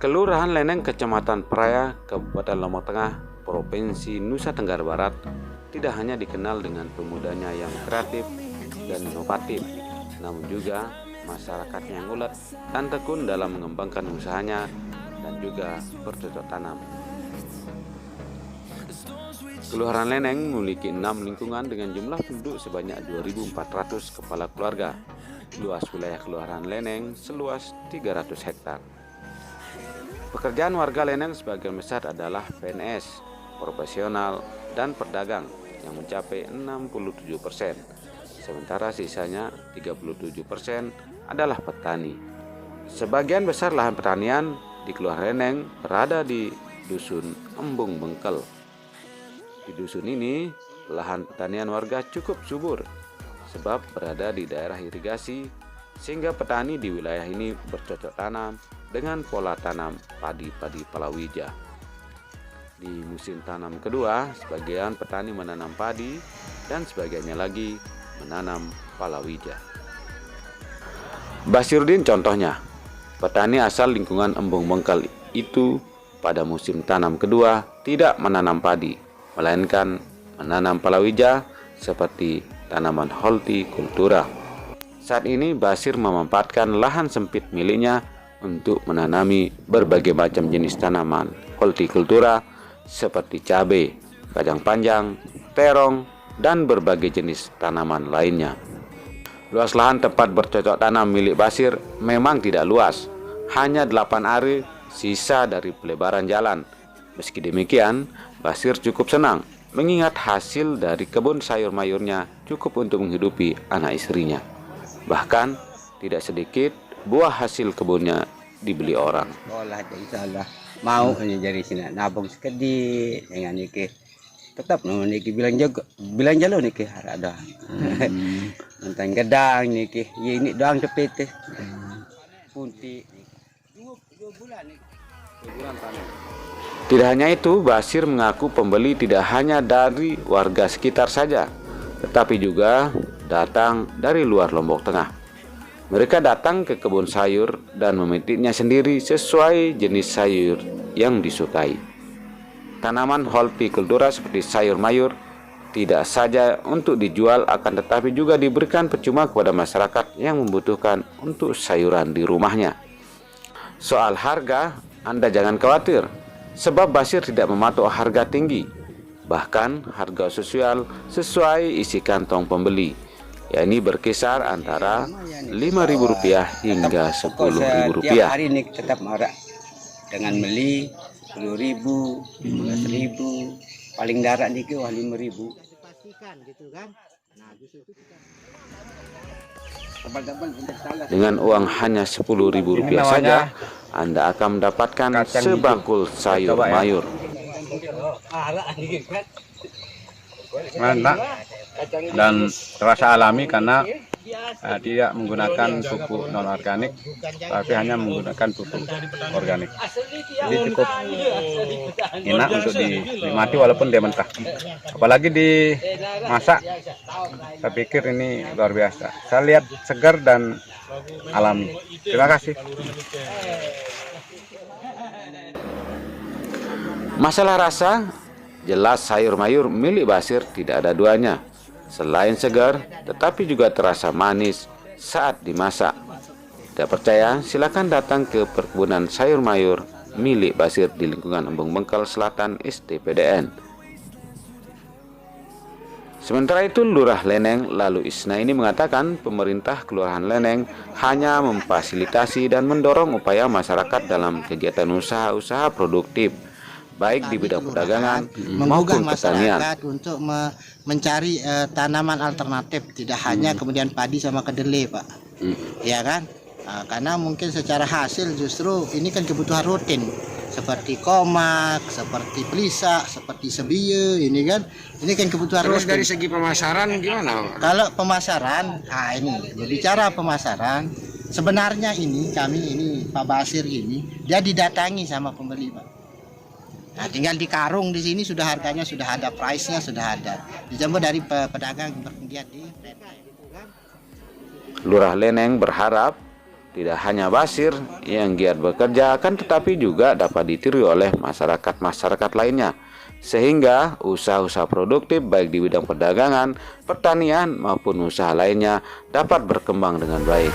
Kelurahan Leneng, Kecamatan Praia, Kabupaten Lombok Tengah, Provinsi Nusa Tenggara Barat tidak hanya dikenal dengan pemudanya yang kreatif dan inovatif, namun juga masyarakatnya yang ulet dan tekun dalam mengembangkan usahanya dan juga bercocok tanam. Kelurahan Leneng memiliki 6 lingkungan dengan jumlah penduduk sebanyak 2.400 kepala keluarga. Luas wilayah Kelurahan Leneng seluas 300 hektar. Pekerjaan warga Leneng sebagian besar adalah PNS, profesional, dan pedagang yang mencapai 67%. Sementara sisanya 37% adalah petani. Sebagian besar lahan pertanian di Kelurahan Leneng berada di Dusun Embung Bengkel. Di dusun ini, lahan pertanian warga cukup subur sebab berada di daerah irigasi, sehingga petani di wilayah ini bercocok tanam dengan pola tanam padi palawija. Di musim tanam kedua, sebagian petani menanam padi dan sebagiannya lagi menanam palawija. Basiruddin contohnya, petani asal lingkungan Embung Bengkel itu pada musim tanam kedua tidak menanam padi, melainkan menanam palawija seperti tanaman hortikultura. Saat ini Basir memanfaatkan lahan sempit miliknya untuk menanami berbagai macam jenis tanaman hortikultura seperti cabai, kacang panjang, terong, dan berbagai jenis tanaman lainnya. Luas lahan tempat bercocok tanam milik Basir memang tidak luas, hanya 8 are sisa dari pelebaran jalan. Meski demikian, Basir cukup senang mengingat hasil dari kebun sayur mayurnya cukup untuk menghidupi anak istrinya. Bahkan tidak sedikit buah hasil kebunnya dibeli orang. Olah insyaallah mau jadi sini nabung sekedip dengan niki tetap niki bilang jalo niki ada. Tentang gedang niki ya ini doang cepet punti 2 bulan nih. 2 bulan panen. Tidak hanya itu, Basir mengaku pembeli tidak hanya dari warga sekitar saja, tetapi juga datang dari luar Lombok Tengah. Mereka datang ke kebun sayur dan memetiknya sendiri sesuai jenis sayur yang disukai. Tanaman hortikultura seperti sayur mayur tidak saja untuk dijual, akan tetapi juga diberikan percuma kepada masyarakat yang membutuhkan untuk sayuran di rumahnya. Soal harga, Anda jangan khawatir, sebab Basir tidak mematok harga tinggi, bahkan harga sosial sesuai isi kantong pembeli, yakni berkisar antara Rp5.000 hingga Rp10.000. Tiap hari ini tetap marah dengan beli Rp10.000, Rp15.000, paling darat nih ke Rp5.000. Pastikan gitu kan. Nah, justru itu kita dengan uang hanya Rp10.000 saja, Anda akan mendapatkan sebakul sayur mayur. Mantap dan terasa alami karena tidak menggunakan pupuk non organik, tapi hanya menggunakan pupuk organik. Jadi cukup enak untuk dinikmati walaupun dia mentah. Apalagi dimasak, saya pikir ini luar biasa. Saya lihat segar dan alami. Terima kasih. Masalah rasa, jelas sayur mayur milik Basir tidak ada duanya. Selain segar, tetapi juga terasa manis saat dimasak. Tidak percaya, silakan datang ke perkebunan sayur mayur milik Basir di lingkungan Embung Bengkel Selatan STPDN. Sementara itu, Lurah Leneng lalu Isna ini mengatakan pemerintah Kelurahan Leneng hanya memfasilitasi dan mendorong upaya masyarakat dalam kegiatan usaha-usaha produktif, baik di bidang perdagangan maupun pertanian, untuk mencari tanaman alternatif, tidak hanya kemudian padi sama kedelai, Pak. Ya kan? Karena mungkin secara hasil justru ini kan kebutuhan rutin seperti komak, seperti pelisa, seperti sebie, ini kan kebutuhan rutin. Terus dari segi pemasaran gimana? Kalau pemasaran, ini berbicara pemasaran, sebenarnya kami Pak Basir ini dia didatangi sama pembeli, Pak. Nah, tinggal di karung di sini sudah harganya sudah ada, price-nya sudah ada. Dijemput dari pedagang bergiat di. Lurah Leneng berharap Tidak hanya Basir yang giat bekerja, akan tetapi juga dapat ditiru oleh masyarakat lainnya, sehingga usaha-usaha produktif baik di bidang perdagangan, pertanian maupun usaha lainnya dapat berkembang dengan baik.